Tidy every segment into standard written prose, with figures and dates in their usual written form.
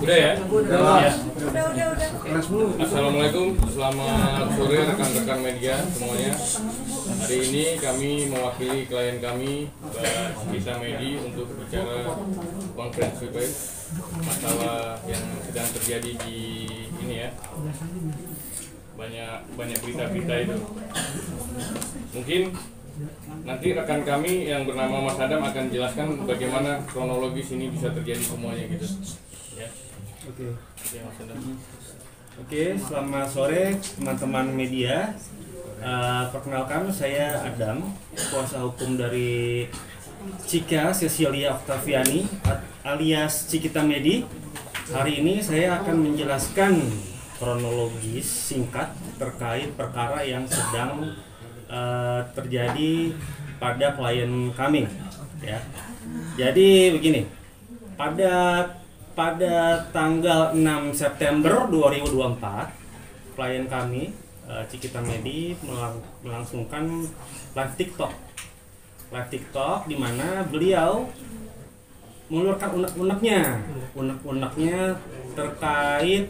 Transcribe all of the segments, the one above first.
Udah ya? Udah. Assalamualaikum, selamat sore rekan-rekan media semuanya. Hari ini kami mewakili klien kami, Mbak Cikita Medi, untuk bicara konferensi pers masalah yang sedang terjadi di ini ya. Banyak berita-berita itu. Mungkin nanti rekan kami yang bernama Mas Adam akan jelaskan bagaimana kronologis ini bisa terjadi semuanya gitu. Ya. Oke. Mas Adam. Oke, selamat sore teman-teman media. Perkenalkan, saya Adam, kuasa hukum dari Cika Cecilia Octaviani alias Cikita Medi. Hari ini saya akan menjelaskan kronologis singkat terkait perkara yang sedang terjadi pada klien kami. Ya. Jadi begini, pada tanggal 6 September 2024, klien kami Cikita Medi melangsungkan live TikTok di mana beliau mengeluarkan unek-uneknya terkait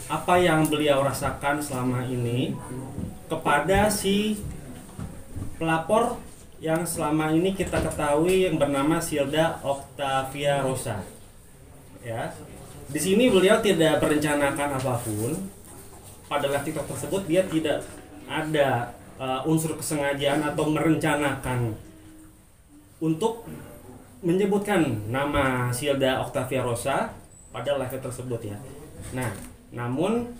apa yang beliau rasakan selama ini kepada si pelapor yang selama ini kita ketahui yang bernama Silda Octavia Rosa. Ya, di sini beliau tidak merencanakan apapun pada live TikTok tersebut. Dia tidak ada unsur kesengajaan atau merencanakan untuk menyebutkan nama Silda Octavia Rosa pada live tersebut ya. Nah, namun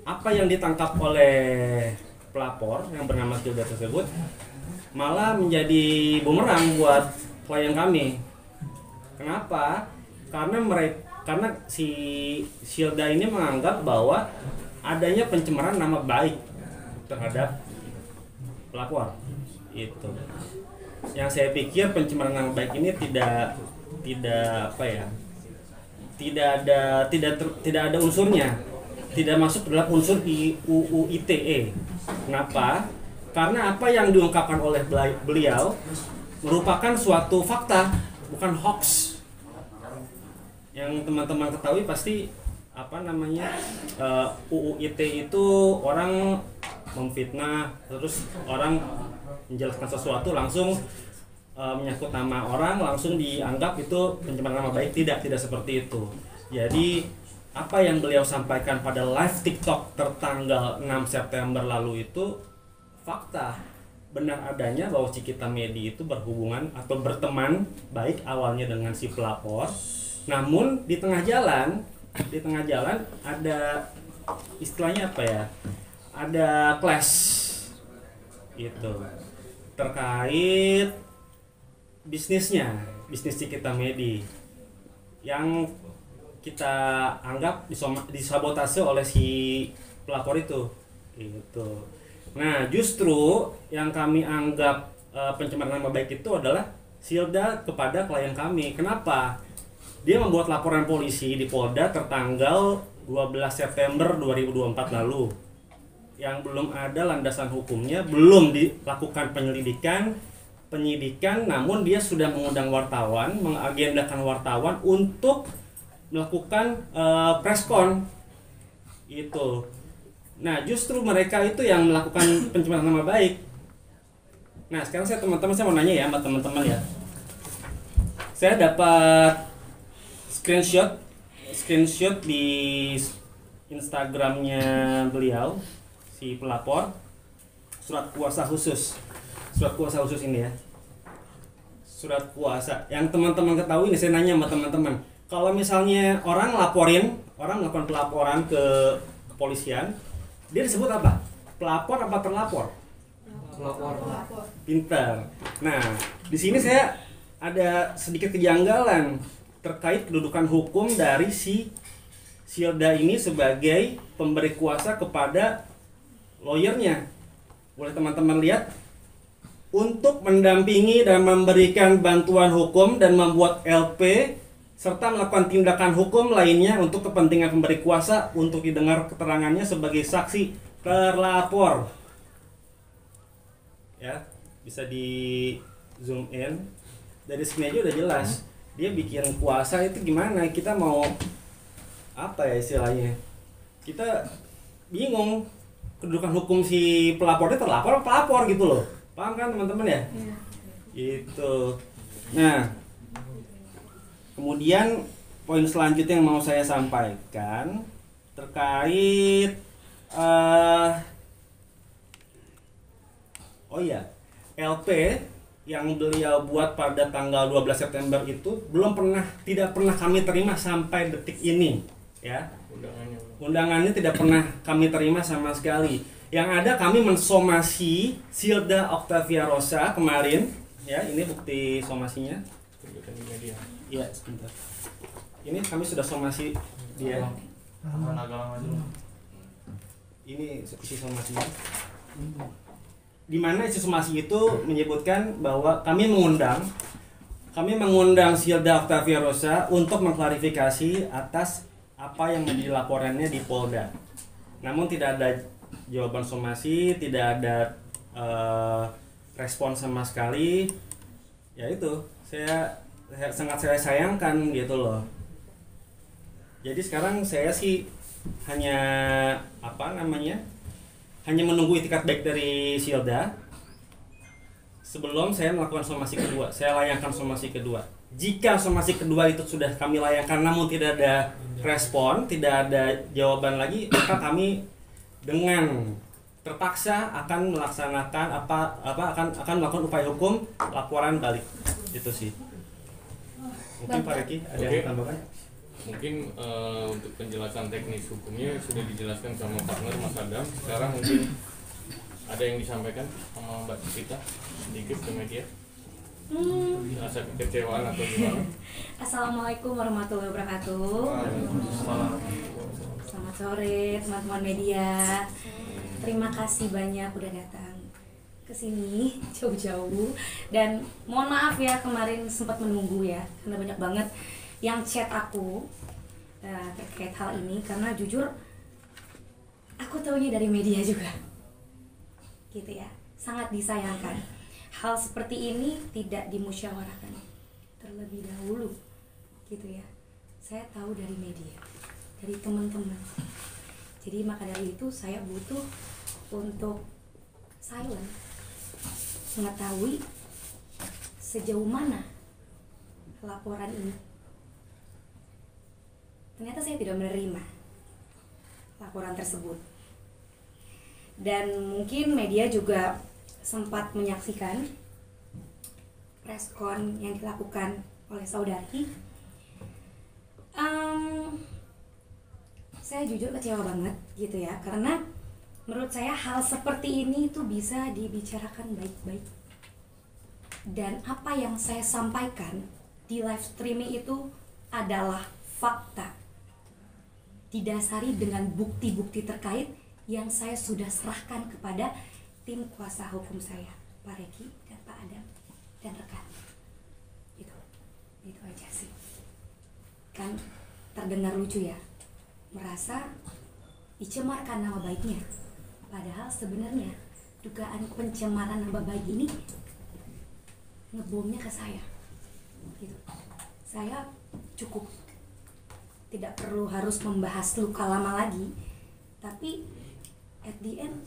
apa yang ditangkap oleh pelapor yang bernama Silda tersebut malah menjadi bumerang buat klien kami. Kenapa? Karena si Silda ini menganggap bahwa adanya pencemaran nama baik terhadap pelapor. Itu. Yang saya pikir pencemaran nama baik ini tidak ada unsurnya. Tidak masuk dalam unsur UU ITE. Kenapa? Karena apa yang diungkapkan oleh beliau merupakan suatu fakta, bukan hoax. Yang teman-teman ketahui pasti UU ITE itu orang memfitnah, terus orang menjelaskan sesuatu langsung menyangkut nama orang, langsung dianggap itu pencemaran nama baik. Tidak seperti itu. Jadi apa yang beliau sampaikan pada live TikTok tertanggal 6 September lalu itu fakta. Benar adanya bahwa Cikita Medi itu berhubungan atau berteman baik awalnya dengan si pelapor. Namun di tengah jalan ada istilahnya apa ya? Ada clash itu terkait bisnis Cikita Medi yang kita anggap disabotase oleh si pelapor itu. Gitu. Nah, justru yang kami anggap pencemaran nama baik itu adalah Silda kepada klien kami. Kenapa? Dia membuat laporan polisi di Polda tertanggal 12 September 2024 lalu. Yang belum ada landasan hukumnya, belum dilakukan penyidikan, namun dia sudah mengundang wartawan, mengagendakan wartawan untuk melakukan preskon itu. Nah, justru mereka itu yang melakukan pencemaran nama baik. Nah, sekarang saya mau nanya ya sama teman-teman ya. Saya dapat screenshot di Instagramnya beliau, si pelapor, surat kuasa khusus ini ya. Surat kuasa yang teman-teman ketahui ini, saya nanya sama teman-teman. Kalau misalnya orang melakukan pelaporan ke kepolisian, dia disebut apa? Pelapor apa terlapor? Pelapor. Pintar. Nah, di sini saya ada sedikit kejanggalan terkait kedudukan hukum dari si Silda ini sebagai pemberi kuasa kepada lawyernya. Boleh teman-teman lihat, untuk mendampingi dan memberikan bantuan hukum dan membuat LP serta melakukan tindakan hukum lainnya untuk kepentingan pemberi kuasa untuk didengar keterangannya sebagai saksi terlapor. Ya, bisa di zoom in. Dari sini aja udah jelas. Dia bikin kuasa itu gimana? Kita mau apa ya istilahnya, kita bingung kedudukan hukum si pelapornya, terlapor pelapor gitu loh, paham kan teman-teman ya? Itu. Nah, kemudian poin selanjutnya yang mau saya sampaikan terkait oh iya, LP yang beliau buat pada tanggal 12 September itu tidak pernah kami terima sampai detik ini, ya. Undangannya tidak pernah kami terima sama sekali. Yang ada kami mensomasi Silda Octavia Rosa kemarin, ya, ini bukti somasinya. Iya, sebentar. Ini kami sudah somasi dia. Ini isi somasinya. Di mana isi somasi itu menyebutkan bahwa kami mengundang Silda Octavia Rosa untuk mengklarifikasi atas apa yang menjadi laporannya di Polda. Namun tidak ada jawaban somasi, tidak ada respon sama sekali. Ya itu, sangat saya sayangkan gitu loh. Jadi sekarang saya sih hanya hanya menunggu itikat baik dari Silda sebelum saya melakukan somasi kedua. Saya layangkan somasi kedua. Jika somasi kedua itu sudah kami layangkan namun tidak ada respon, tidak ada jawaban lagi, maka kami dengan terpaksa akan melaksanakan akan melakukan upaya hukum laporan balik. Itu sih. Mungkin Pak Reki ada yang tambahkan? Mungkin untuk penjelasan teknis hukumnya sudah dijelaskan sama partner Mas Adam. Sekarang mungkin ada yang disampaikan sama Mbak Cipta sedikit ke media. Rasa kekecewaan atau gimana? Assalamualaikum warahmatullahi wabarakatuh. Selamat sore teman-teman media. Terima kasih banyak udah datang ke sini jauh-jauh, dan mohon maaf ya kemarin sempat menunggu ya karena banyak banget yang chat aku terkait hal ini, karena jujur aku taunya dari media juga gitu ya. Sangat disayangkan hal seperti ini tidak dimusyawarahkan terlebih dahulu gitu ya. Saya tahu dari media, dari teman-teman, jadi maka dari itu saya butuh untuk silent, mengetahui sejauh mana laporan ini. Ternyata saya tidak menerima laporan tersebut. Dan mungkin media juga sempat menyaksikan preskon yang dilakukan oleh saudari. Saya jujur kecewa banget gitu ya, karena menurut saya hal seperti ini itu bisa dibicarakan baik-baik. Dan apa yang saya sampaikan di live streaming itu adalah fakta, didasari dengan bukti-bukti terkait yang saya sudah serahkan kepada tim kuasa hukum saya, Pak Reki dan Pak Adam dan rekan. Itu aja sih. Kan terdengar lucu ya, merasa dicemarkan nama baiknya, padahal sebenarnya dugaan pencemaran nama baik ini ngebomnya ke saya gitu. Saya cukup tidak perlu harus membahas luka lama lagi, tapi at the end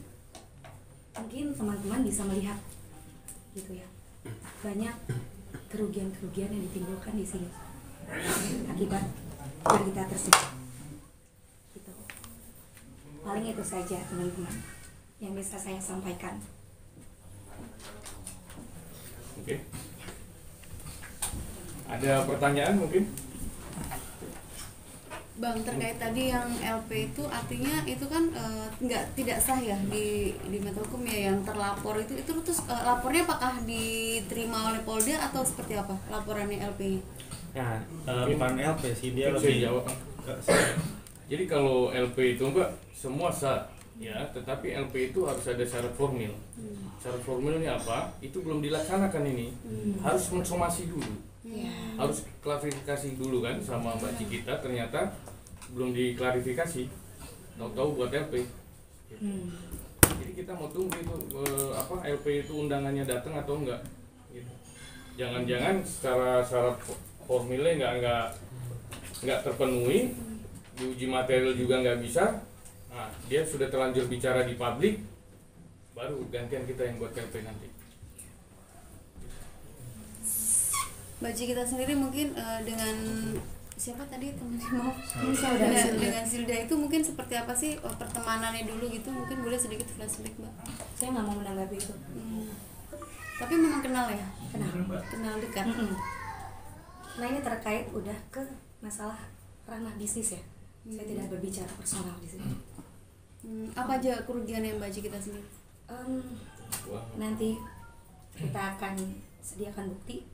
mungkin teman-teman bisa melihat gitu ya, banyak kerugian-kerugian yang ditimbulkan di sini akibat berita tersebut gitu. Paling itu saja teman-teman yang bisa saya sampaikan. Oke. Ada pertanyaan mungkin? Bang, terkait tadi yang LP itu artinya itu kan tidak sah ya di mata hukum ya, yang terlapor itu terus lapornya apakah diterima oleh Polda atau seperti apa laporannya LP-nya? Nah, bukan LP sih, dia Bisa lebih jawab. Jadi kalau LP itu Mbak semua sah ya, tetapi LP itu harus ada syarat formil. Syarat formilnya apa? Itu belum dilaksanakan ini. Harus mensomasi dulu. Harus klarifikasi dulu kan sama Mbak Cikita, ternyata belum diklarifikasi, tahu-tahu buat LP. Jadi kita mau tunggu itu LP itu undangannya datang atau enggak gitu. Jangan-jangan secara syarat formilnya enggak terpenuhi, diuji material juga nggak bisa. Nah, dia sudah terlanjur bicara di publik, baru gantian kita yang buat LP nanti. Baji kita sendiri mungkin dengan siapa tadi temannya, maaf, Silda. dengan Silda itu mungkin seperti apa sih pertemanannya dulu gitu, mungkin boleh sedikit flashback Mbak. Saya nggak mau menanggapi itu. Tapi memang kenal ya, Kenal dekat. Nah ini terkait udah ke masalah ranah bisnis ya. Saya tidak berbicara personal di sini. Apa aja kerugian yang Baji kita sendiri? Nanti kita akan sediakan bukti.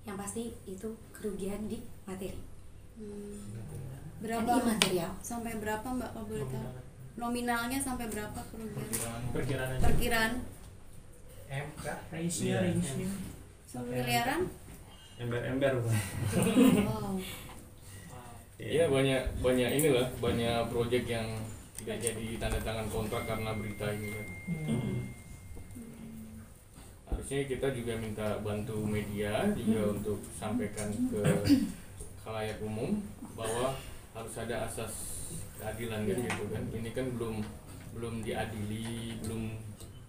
Yang pasti itu kerugian di materi. Berapa? Dan imaterial. Sampai berapa Mbak kalau boleh tahu? Nominalnya sampai berapa kerugian? Perkiraan Range-nya. Miliaran? ember-ember Pak. Wow. Iya, banyak inilah, banyak proyek yang tidak jadi tanda tangan kontrak karena berita ini kan. Harusnya kita juga minta bantu media juga untuk sampaikan ke khalayak umum bahwa harus ada asas keadilan kan gitu kan. Ini kan belum diadili, belum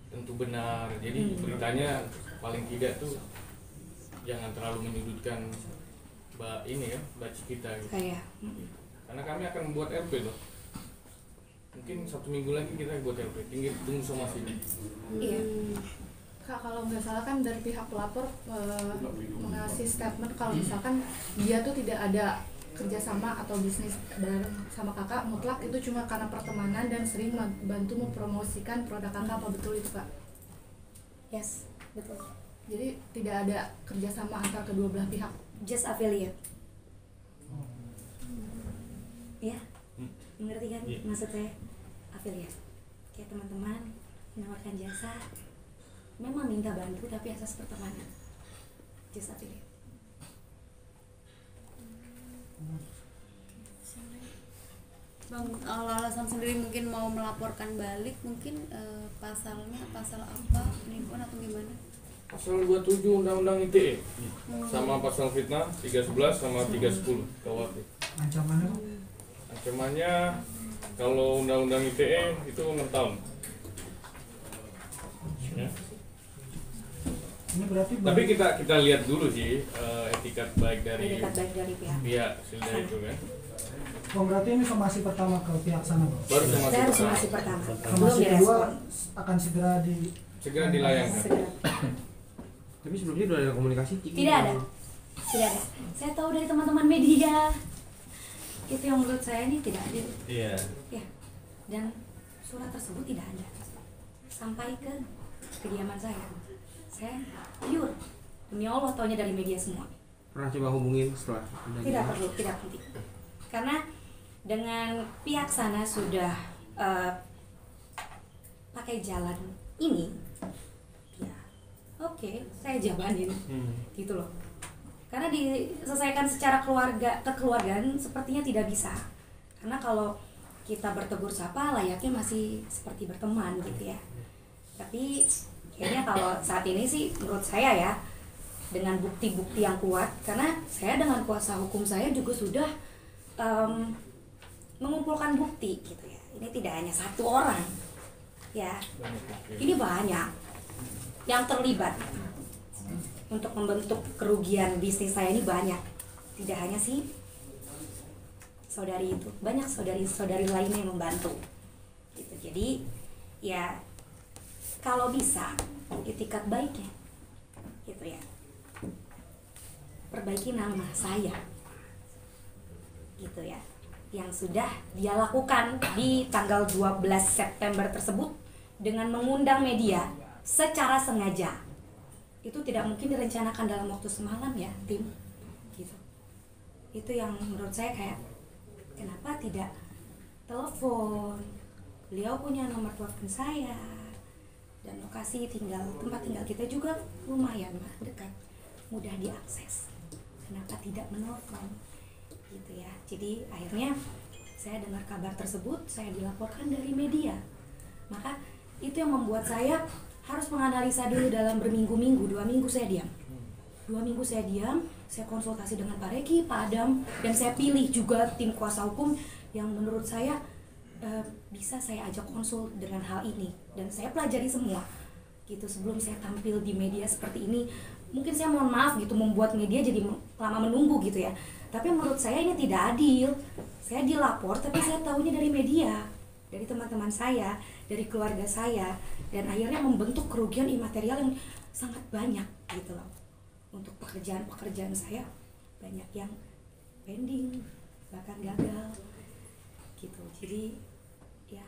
tentu benar. Jadi beritanya paling tidak tuh jangan terlalu menyudutkan ini ya, baca kita gitu. Kayak Karena kami akan membuat LP loh. Mungkin 1 minggu lagi kita buat LP. Tinggal tunggu somasinya. iya. Kak, kalau nggak salah kan dari pihak pelapor mengasih statement kalau misalkan dia tuh tidak ada kerjasama atau bisnis bareng sama kakak, mutlak itu cuma karena pertemanan dan sering bantu mempromosikan produk kakak, apa betul itu Kak? Yes, betul. Jadi tidak ada kerjasama antar kedua belah pihak. Just affiliate. Ya, mengerti kan Iya. maksud saya? Affiliate. Kayak teman-teman menawarkan jasa, memang minta bantu tapi asas pertemanan. Just affiliate. Bang, kalau alasan sendiri mungkin mau melaporkan balik, mungkin pasalnya pasal apa, penipuan atau gimana? Pasal 27 Undang-Undang ITE sama pasal fitnah 311 sama 310 KUHP. Ancamannya Pak? Ancamannya kalau Undang-Undang ITE itu 6 tahun. Ya. Ini berarti Tapi kita lihat dulu sih etikat baik dari Dekat baik dari pihak. pihak Silda itu kan. Oh, berarti ini somasi pertama ke pihak sana Pak? Baru somasi Saya harus pertama. masih pertama. Belum Somasi kedua direspon. akan segera Segera dilayangkan. Segera. Tapi sebelumnya udah ada komunikasi? Tidak ada. Tidak ada. Saya tahu dari teman-teman media. Itu yang menurut saya ini tidak adil. Iya. Ya. Dan surat tersebut tidak ada. Sampai ke kediaman saya. Saya pure. Demi Allah taunya dari media semua. Pernah coba hubungin setelah? Tidak perlu, tidak penting. Karena dengan pihak sana sudah pakai jalan ini, ya oke, saya jabanin, gitu loh. Karena diselesaikan secara kekeluargaan sepertinya tidak bisa. Karena kalau kita bertegur sapa layaknya masih seperti berteman gitu ya. Tapi kayaknya kalau saat ini sih menurut saya ya, dengan bukti-bukti yang kuat, karena saya dengan kuasa hukum saya juga sudah mengumpulkan bukti gitu ya. Ini tidak hanya satu orang ya, ini banyak yang terlibat untuk membentuk kerugian bisnis saya ini, banyak, tidak hanya si saudari itu, banyak saudari-saudari lainnya yang membantu gitu. Jadi ya kalau bisa itikat baiknya gitu ya, perbaiki nama saya gitu ya, yang sudah dia lakukan di tanggal 12 September tersebut dengan mengundang media secara sengaja. Itu tidak mungkin direncanakan dalam waktu semalam ya, tim gitu. Itu yang menurut saya kayak, kenapa tidak telepon, beliau punya nomor telepon saya dan lokasi tempat tinggal kita juga lumayan dekat, mudah diakses, kenapa tidak menelpon gitu ya. Jadi akhirnya saya dengar kabar tersebut, saya dilaporkan dari media, maka itu yang membuat saya harus menganalisa dulu dalam berminggu-minggu. 2 minggu saya diam, saya konsultasi dengan Pak Reki, Pak Adam, dan saya pilih juga tim kuasa hukum yang menurut saya bisa saya ajak konsul dengan hal ini, dan saya pelajari semua gitu sebelum saya tampil di media seperti ini. Mungkin saya mohon maaf gitu membuat media jadi lama menunggu gitu ya, tapi menurut saya ini tidak adil. Saya dilapor tapi saya tahunya dari media, dari teman-teman saya, dari keluarga saya, dan akhirnya membentuk kerugian imaterial yang sangat banyak gitu loh. Untuk pekerjaan saya banyak yang pending, bahkan gagal gitu. Jadi ya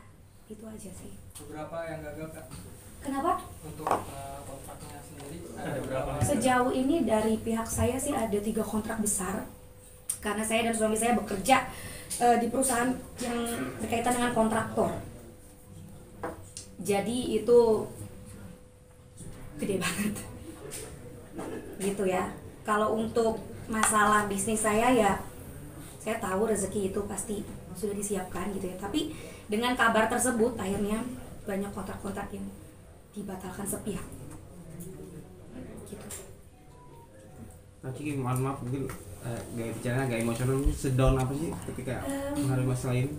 itu aja sih. Beberapa yang gagal Kak? Kenapa? Untuk kontraknya sendiri ada berapa? Sejauh ini dari pihak saya sih ada 3 kontrak besar, karena saya dan suami saya bekerja di perusahaan yang berkaitan dengan kontraktor. Jadi itu gede banget gitu ya. Kalau untuk masalah bisnis saya ya saya tahu rezeki itu pasti sudah disiapkan gitu ya, tapi dengan kabar tersebut akhirnya banyak kontrak-kontrak yang dibatalkan sepihak gitu. Nah, Ciki, maaf mungkin gaya bicara agak emosional, sedown apa sih ketika menghadapi masalah ini?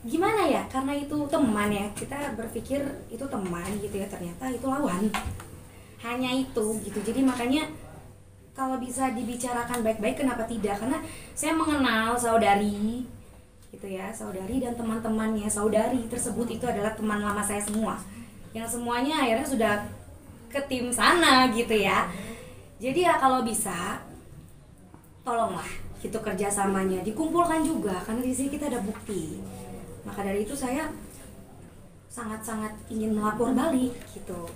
Gimana ya, karena itu teman ya, kita berpikir itu teman gitu ya, ternyata itu lawan. Hanya itu gitu. Jadi makanya kalau bisa dibicarakan baik-baik kenapa tidak, karena saya mengenal saudari gitu ya, saudari dan teman-temannya saudari tersebut itu adalah teman lama saya semua, yang semuanya akhirnya sudah ke tim sana gitu ya. Jadi ya kalau bisa tolonglah gitu kerjasamanya dikumpulkan juga, karena di sini kita ada bukti. Maka dari itu saya sangat-sangat ingin melapor balik gitu.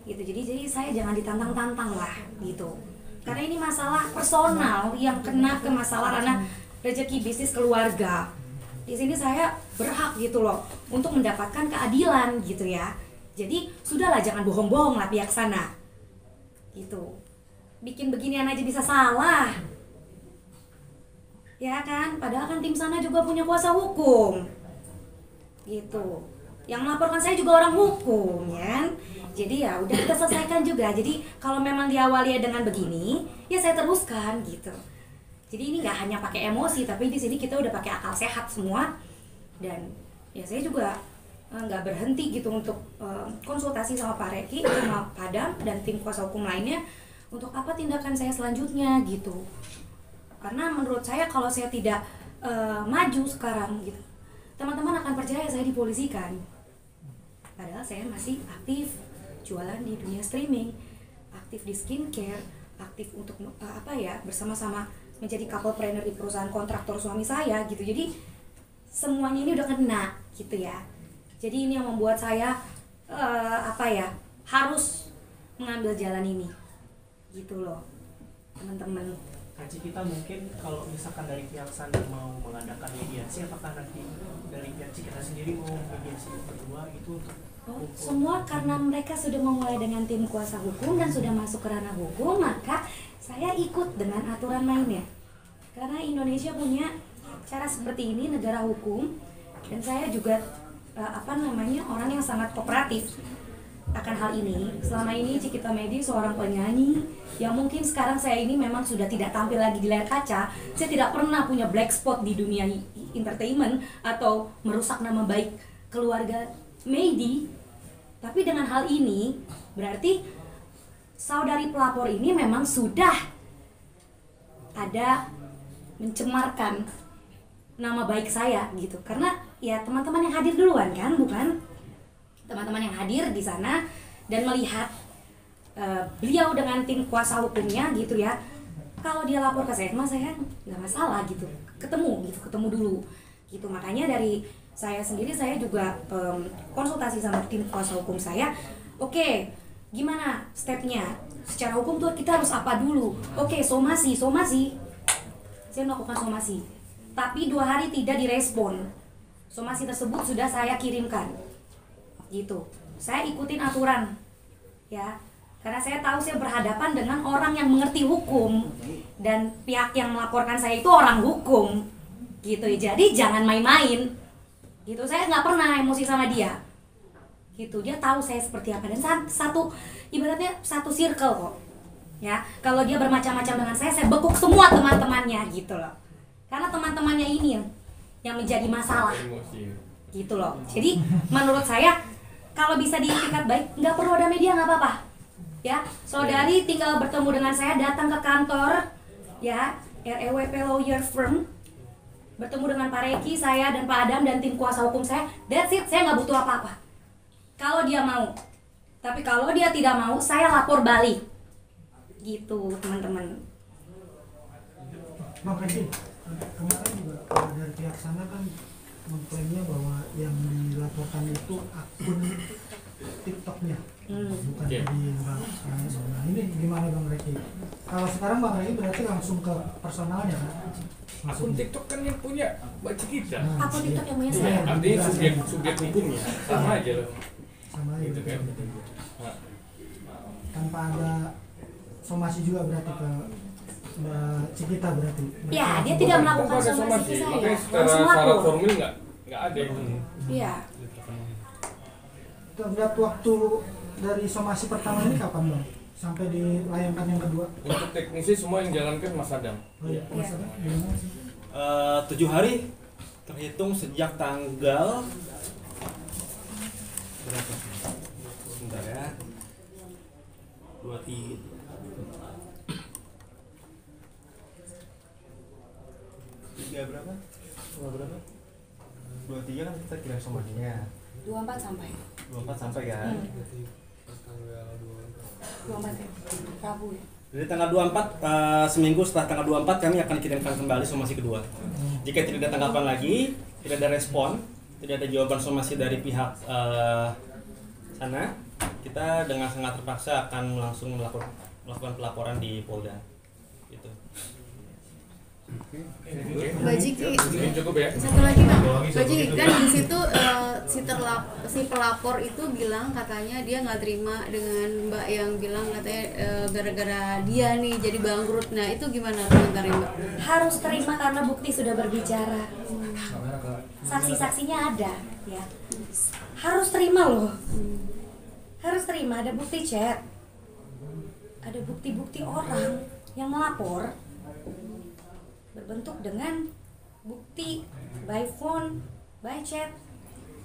Jadi saya jangan ditantang-tantang lah gitu, karena ini masalah personal yang kena ke masalah ranah rezeki bisnis keluarga. Di sini saya berhak gitu loh untuk mendapatkan keadilan gitu ya. Jadi sudahlah, jangan bohong-bohong lah pihak sana gitu. Bikin beginian aja bisa salah ya kan, padahal kan tim sana juga punya kuasa hukum gitu. Yang melaporkan saya juga orang hukum ya kan. Jadi ya udah kita selesaikan juga. Jadi kalau memang diawali dengan begini ya saya teruskan gitu. Jadi ini nggak hanya pakai emosi, tapi di sini kita udah pakai akal sehat semua. Dan ya saya juga nggak berhenti gitu untuk konsultasi sama Pak Reki, sama Padam dan tim kuasa hukum lainnya untuk apa tindakan saya selanjutnya gitu. Karena menurut saya kalau saya tidak maju sekarang gitu, teman-teman akan percaya saya dipolisikan. Padahal saya masih aktif jualan di dunia streaming, aktif di skincare, aktif untuk bersama-sama menjadi couplepreneur di perusahaan kontraktor suami saya gitu. Jadi semuanya ini udah kena gitu ya. Jadi ini yang membuat saya harus mengambil jalan ini gitu loh teman-teman. Kaji kita mungkin kalau misalkan dari pihak sana mau mengadakan mediasi, apakah nanti dari pihak kita sendiri mau mediasi berdua itu untuk semua karena mereka sudah memulai dengan tim kuasa hukum dan sudah masuk ke ranah hukum, maka saya ikut dengan aturan mainnya. Karena Indonesia punya cara seperti ini, negara hukum, dan saya juga orang yang sangat kooperatif akan hal ini. Selama ini Cikita Medi seorang penyanyi yang mungkin sekarang saya ini memang sudah tidak tampil lagi di layar kaca. Saya tidak pernah punya black spot di dunia entertainment atau merusak nama baik keluarga Medi. Tapi dengan hal ini berarti saudari pelapor ini memang sudah ada mencemarkan nama baik saya gitu. Karena ya teman-teman yang hadir duluan kan, bukan teman-teman yang hadir di sana dan melihat beliau dengan tim kuasa hukumnya gitu ya. Kalau dia lapor ke saya nggak masalah gitu, ketemu dulu gitu. Makanya dari saya sendiri, saya juga konsultasi sama tim kuasa hukum saya. Oke, gimana stepnya? Secara hukum tuh kita harus apa dulu? Oke, somasi. Saya melakukan somasi. Tapi 2 hari tidak direspon. Somasi tersebut sudah saya kirimkan. Gitu. Saya ikutin aturan. Ya. Karena saya tahu saya berhadapan dengan orang yang mengerti hukum dan pihak yang melaporkan saya itu orang hukum. Gitu. Jadi jangan main-main. Gitu, saya nggak pernah emosi sama dia gitu. Dia tahu saya seperti apa, dan ibaratnya satu circle kok Ya, kalau dia bermacam-macam dengan saya bekuk semua teman-temannya gitu loh. Karena teman-temannya ini yang menjadi masalah. Emosi. Gitu loh. Jadi menurut saya kalau bisa diikat baik, nggak perlu ada media, nggak apa-apa. Ya, saudari tinggal bertemu dengan saya, datang ke kantor, ya, REWP Lawyer Firm, bertemu dengan Pak Reki, saya dan Pak Adam dan tim kuasa hukum saya. That's it, saya nggak butuh apa-apa. Kalau dia mau, tapi kalau dia tidak mau, saya lapor balik. Gitu, teman-teman. Bang Reki, kemarin juga dari pihak sana kan mengklaimnya bahwa yang dilaporkan itu akun TikToknya, bukan Oke. di Bang Reki. Nah ini gimana Bang Reki? Kalau sekarang Bang Reki berarti langsung ke personalnya kan? Akun TikTok kan yang punya Mbak Cikita. Nah, Akun TikTok yang punya iya. saya. Artinya subjek hukumnya sama aja loh. Sama aja Gitu kan. Nah, tanpa ada somasi juga berarti ke Mbak Cikita berarti. Ya, dia tidak melakukan Tanpa ada somasi somasi, ke saya. makanya secara Langsung syarat lapor. formil nggak ada itu. Iya. Terhadap waktu dari somasi pertama ini kapan Bang? Sampai dilayangkan yang kedua? Untuk teknisi semua yang jalankan Mas Adam. Oh iya, Mas Adam, gimana sih? 7 hari terhitung sejak tanggal berapa? Sebentar ya. 23 berapa? 23 kan kita kirim somasinya. 24 sampai. 24 sampai kan? 24 ya. Rabu ya. Jadi tanggal 24, seminggu setelah tanggal 24 kami akan kirimkan kembali somasi kedua. Jika tidak ada tanggapan lagi, tidak ada respon, tidak ada jawaban somasi dari pihak sana, kita dengan sangat terpaksa akan langsung melakukan pelaporan di Polda. Gitu. Mbak Jiki, Mungkin cukup ya. satu lagi Bang, Mbak Jiki kan di situ si pelapor itu bilang katanya dia nggak terima dengan Mbak yang bilang katanya gara-gara dia nih jadi bangkrut. Nah itu gimana komentarnya Mbak? Harus terima karena bukti sudah berbicara. Saksi-saksinya ada, ya. Harus terima loh. Harus terima, ada bukti chat. Ada bukti-bukti orang yang melapor berbentuk dengan bukti by phone, by chat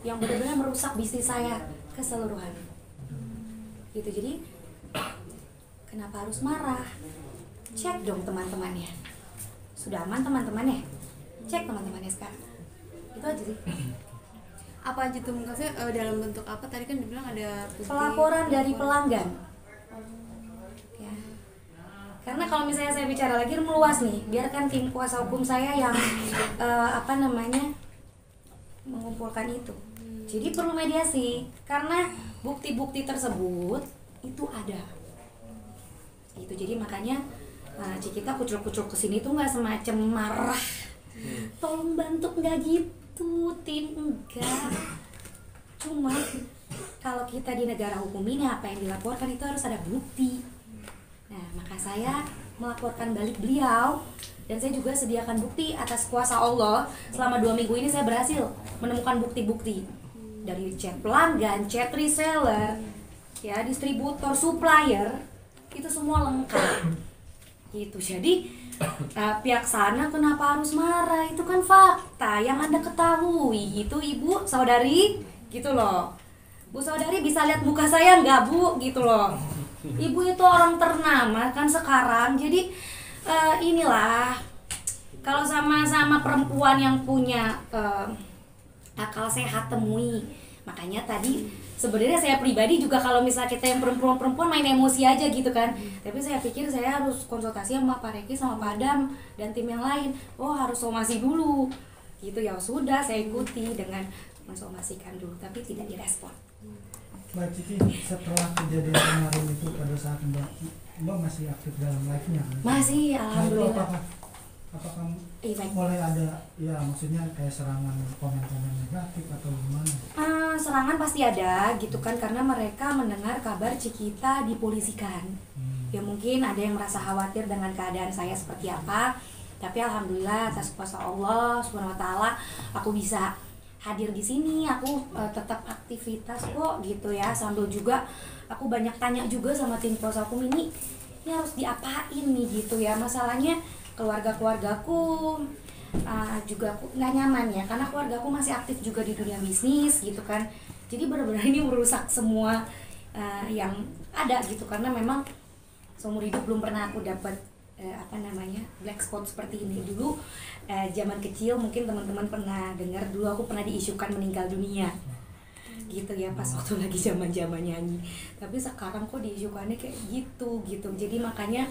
yang benar-benar merusak bisnis saya keseluruhan. Gitu, jadi kenapa harus marah? Cek dong teman-temannya. Sudah aman teman-temannya? Cek teman-temannya sekarang. Itu aja sih. Apa aja tuh maksudnya dalam bentuk apa? Tadi kan dibilang ada bukti. Pelaporan dari pelanggan. Ya. Karena kalau misalnya saya bicara lagi meluas nih, biarkan tim kuasa hukum saya yang mengumpulkan itu. Jadi perlu mediasi karena bukti-bukti tersebut itu ada. Itu jadi makanya Cikita kucuk-kucuk kesini tuh nggak semacam marah. Tolong bantu nggak gitu, tim enggak. Cuma kalau kita di negara hukum ini apa yang dilaporkan itu harus ada bukti. Nah, maka saya melaporkan balik beliau dan saya juga sediakan bukti atas kuasa Allah. Selama 2 minggu ini saya berhasil menemukan bukti-bukti dari chat pelanggan, chat reseller, ya distributor, supplier, itu semua lengkap. Gitu. Jadi pihak sana kenapa harus marah? Itu kan fakta yang Anda ketahui. Itu Ibu, saudari, gitu loh. Bu saudari bisa lihat muka saya nggak Bu? Gitu loh. Ibu itu orang ternama kan sekarang, jadi inilah kalau sama-sama perempuan yang punya akal sehat temui. Makanya tadi sebenarnya saya pribadi juga kalau misalnya kita yang perempuan-perempuan main emosi aja gitu kan, tapi saya pikir saya harus konsultasi sama Pak Reki sama Pak Adam dan tim yang lain. Oh harus somasi dulu gitu, ya sudah saya ikuti dengan mensomasikan dulu, tapi tidak direspon. Mbak Ciki, setelah kejadian kemarin itu pada saat Mbak masih aktif dalam live-nya kan? Masih, Nah, itu alhamdulillah. apakah Baik. mulai ada ya maksudnya kayak serangan komen-komen negatif atau gimana? Serangan pasti ada gitu kan, karena mereka mendengar kabar Cikita dipolisikan. Ya mungkin ada yang merasa khawatir dengan keadaan saya seperti apa, tapi alhamdulillah atas kuasa Allah Subhanahu wa taala aku bisa hadir di sini, aku tetap aktivitas kok gitu ya, sambil juga aku banyak tanya juga sama tim kuasa hukum ini ini harus diapain nih gitu ya. Masalahnya keluargaku juga aku nggak nyaman ya, karena keluargaku masih aktif juga di dunia bisnis gitu kan. Jadi benar-benar ini merusak semua yang ada gitu, karena memang seumur hidup belum pernah aku dapat black spot seperti ini. Dulu zaman kecil mungkin teman-teman pernah dengar, dulu aku pernah diisukan meninggal dunia gitu ya, pas waktu lagi zaman nyanyi. Tapi sekarang kok diisukannya kayak gitu. Jadi makanya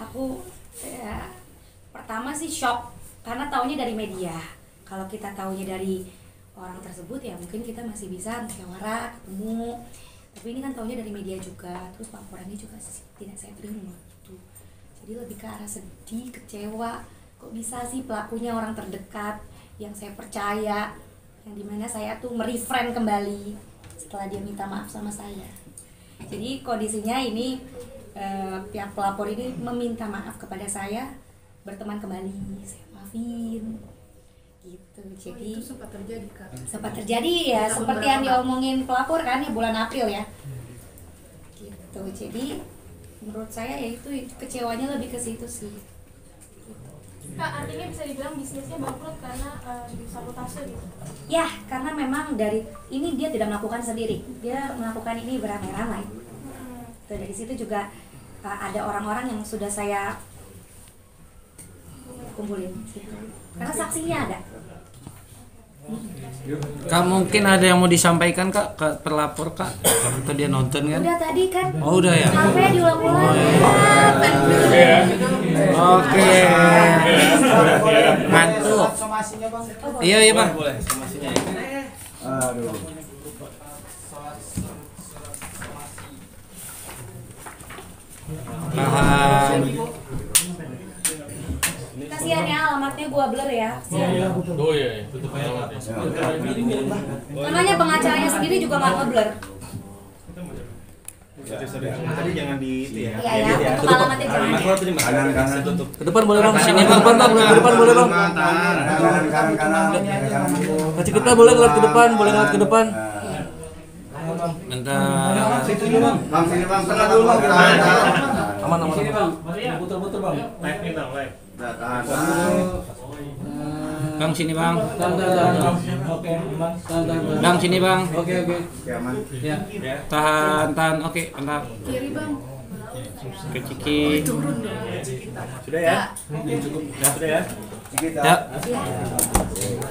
aku pertama sih shock, karena taunya dari media. Kalau kita taunya dari orang tersebut ya mungkin kita masih bisa musyawarah, ketemu. Tapi ini kan taunya dari media juga, terus laporannya juga tidak saya terima gitu. Jadi lebih ke arah sedih, kecewa. Kok bisa sih pelakunya orang terdekat yang saya percaya, yang dimana saya tuh merefriend kembali setelah dia minta maaf sama saya. Jadi kondisinya ini pihak pelapor ini meminta maaf kepada saya, berteman kembali, saya maafin gitu. Jadi itu sempat terjadi Kak? Sempat terjadi ya, seperti yang diomongin pelapor kan ya, bulan April ya gitu. Jadi menurut saya ya itu kecewanya lebih ke situ sih. Kak, artinya bisa dibilang bisnisnya bangkrut karena disabotase gitu? Ya, karena memang dari ini dia tidak melakukan sendiri, dia melakukan ini beramai-ramai. Dari situ juga ada orang-orang yang sudah saya kumpulin gitu. Karena saksinya ada. Kak, mungkin ada yang mau disampaikan Kak ke pelapor Kak? Atau dia nonton kan? Udah tadi kan. Oh udah ya? Sampai diulang-ulang. Oke. Mantap. Iya Bang. Boleh somasinya ya. Aduh. Tahan. Kasihan ya, alamatnya gua blur ya. Kasihan. Oh iya, tutup alamatnya. Namanya pengacaranya sendiri juga nggak ngeblur. Tadi jangan di itu ya. Iya ya, untuk alamatnya jangan. Kanan tutup. Ke depan boleh Bang, sini Bang, ke depan boleh Bang. Kasih kita boleh ngeliat ke depan, boleh ngeliat ke depan. Bentar. Bang, sini Bang, tengah dulu Bang. Aman. Putar-putar Bang. Live nih Bang, live. Bang sini Bang. Oke, aman. Bang sini Bang. Oke. Aman. Ya. Tahan. Oke, bentar. Kiri Bang. Ke Ciki. Sudah ya? Cukup. Sudah ya? Kita. Ya.